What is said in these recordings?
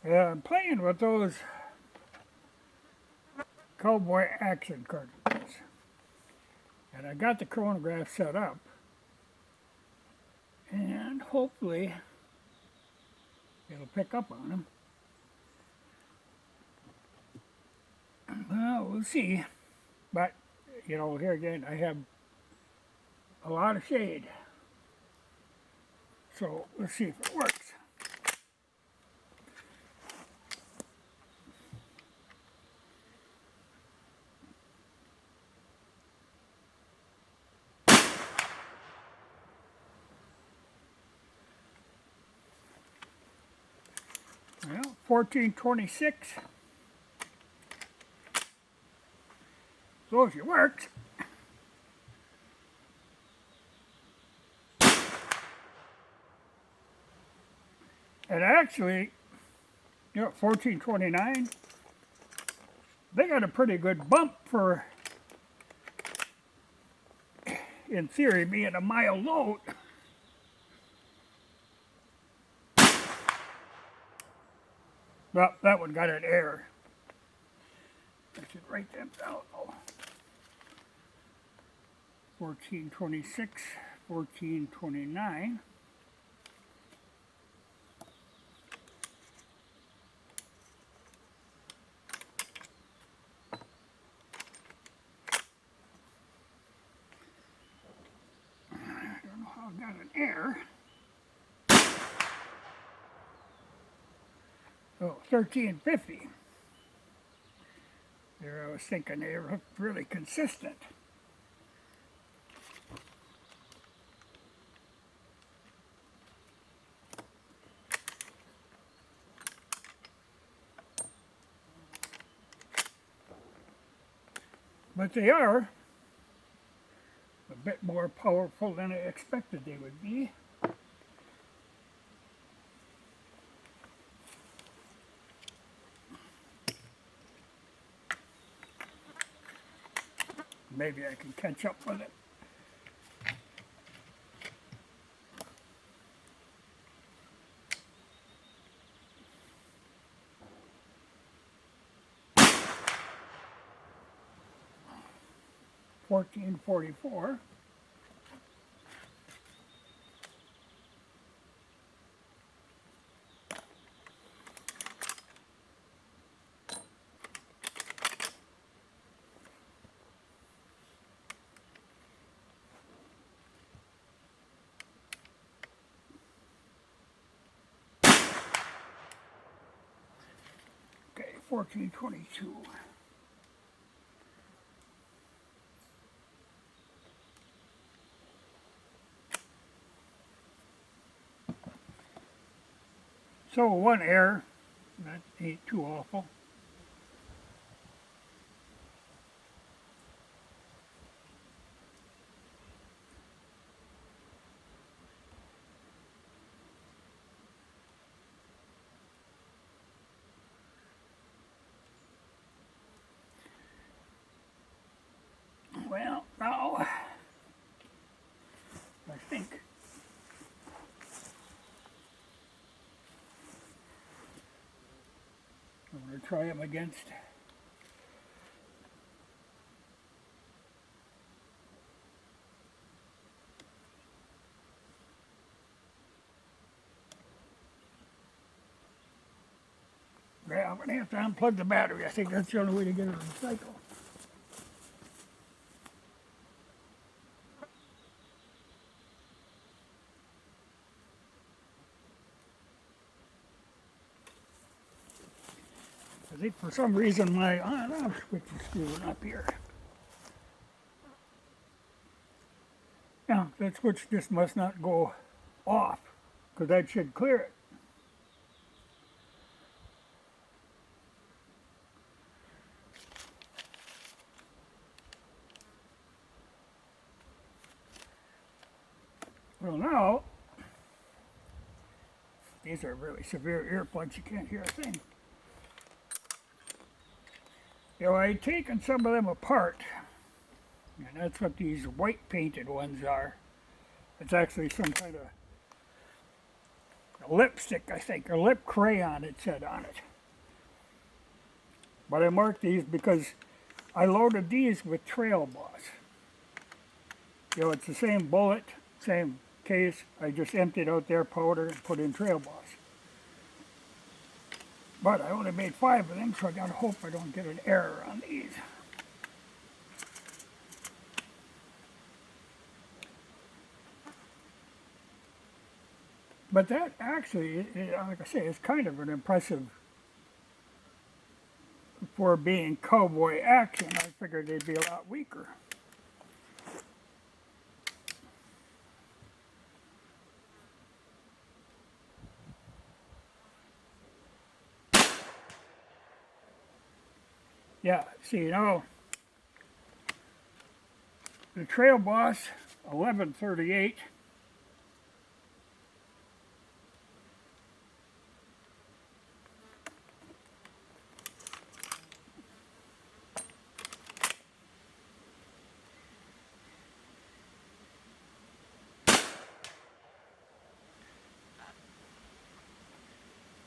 Yeah, I'm playing with those Cowboy Action cartridges. And I got the chronograph set up. And hopefully it'll pick up on them. Well, we'll see. But, you know, here again, I have a lot of shade. So we'll see if it works. Well, 1426. So if it works. And actually, you know, 1429, they got a pretty good bump for, in theory, being a mild note. Well, that one got an error. I should write them down. Oh. 1426, 1429. I don't know how I got an error. Oh, 1350. There, I was thinking they were really consistent. But they are a bit more powerful than I expected they would be. Maybe I can catch up with it. $14.44. Okay, 1422. So one error, that ain't too awful. Well, now, I think I'm going to try them against yeah, I'm going to have to unplug the battery. I think that's the only way to get it to cycle. I think for some reason my on-off switch is screwing up here. Yeah, that switch just must not go off, because that should clear it. Well now, these are really severe earplugs, you can't hear a thing. You know, I'd taken some of them apart, and that's what these white painted ones are. It's actually some kind of lipstick, I think, or lip crayon it said on it. But I marked these because I loaded these with Trail Boss. You know, it's the same bullet, same case. I just emptied out their powder and put in Trail Boss. But I only made 5 of them, so I gotta hope I don't get an error on these. But that actually, like I say, is kind of an impressive, for being Cowboy Action. I figured they'd be a lot weaker. Yeah, see, you know, the Trail Boss 1138.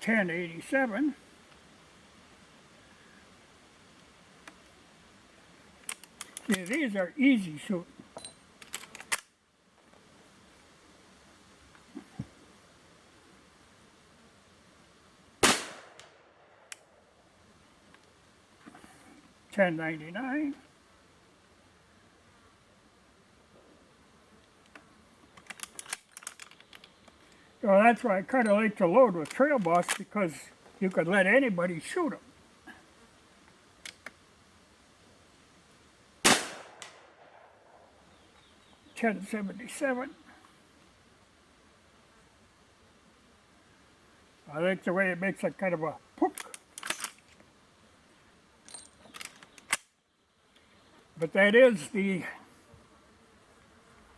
$10.87. See, these are easy shooting. $10.99. So that's why I kind of like to load with Trail Boss, because you could let anybody shoot them. $10.77. I like the way it makes a kind of a pook. But that is the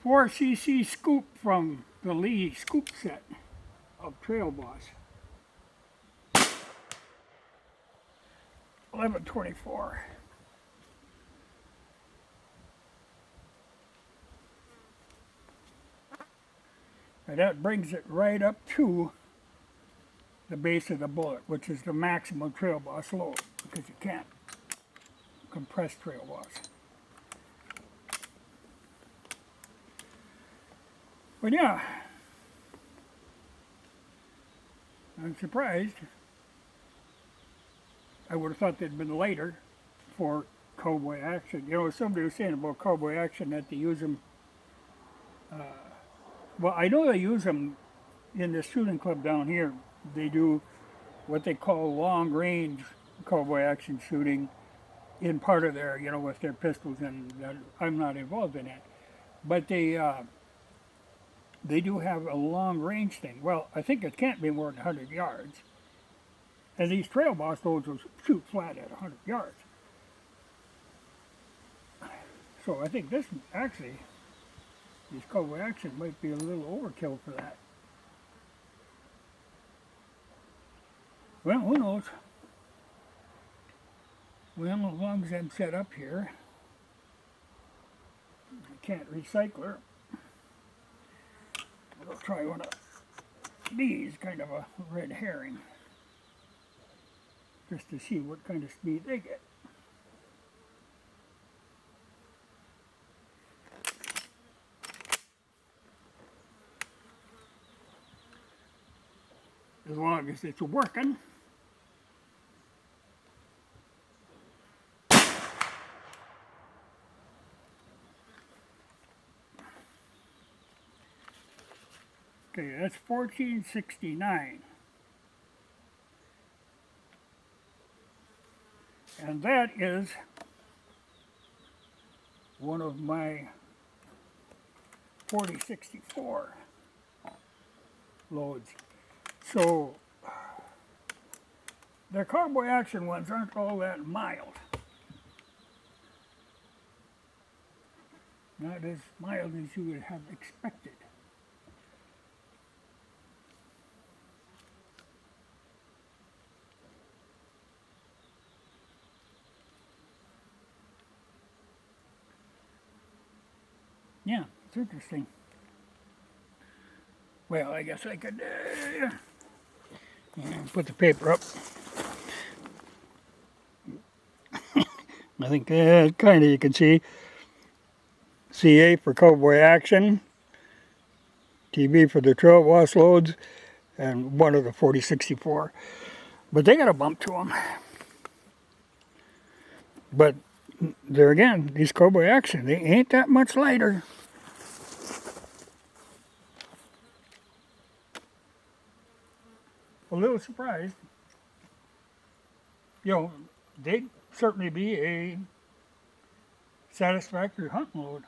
4cc scoop from the Lee scoop set of Trail Boss. 1124. And that brings it right up to the base of the bullet, which is the maximum Trail Boss load, because you can't compress Trail Boss. But yeah, I'm surprised. I would have thought they'd been later for Cowboy Action. You know, somebody was saying about Cowboy Action that they use them. Well, I know they use them in the shooting club down here. They do what they call long range Cowboy Action shooting in part of their, you know, with their pistols, and I'm not involved in that. But they do have a long range thing. Well, I think it can't be more than 100 yards. And these Trail Boss loads will shoot flat at 100 yards. So I think this actually, this Cowboy Action might be a little overkill for that. Well, who knows? Well, as long as I'm set up here, I can't recycle her. I'll try one of these, kind of a red herring, just to see what kind of speed they get. As long as it's working. Okay, that's 1469. And that is one of my 4064 loads. So the Cowboy Action ones aren't all that mild. Not as mild as you would have expected. Yeah, it's interesting. Well, I guess I could And put the paper up. I think kind of you can see CA for Cowboy Action, TB for the trail wash loads, and one of the 4064. But they got a bump to them. But there again, these Cowboy Action, they ain't that much lighter. A little surprised. You know, they'd certainly be a satisfactory hunt load.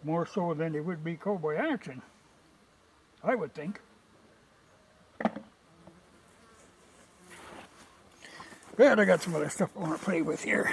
More so than they would be Cowboy Action, I would think. But I got some other stuff I want to play with here.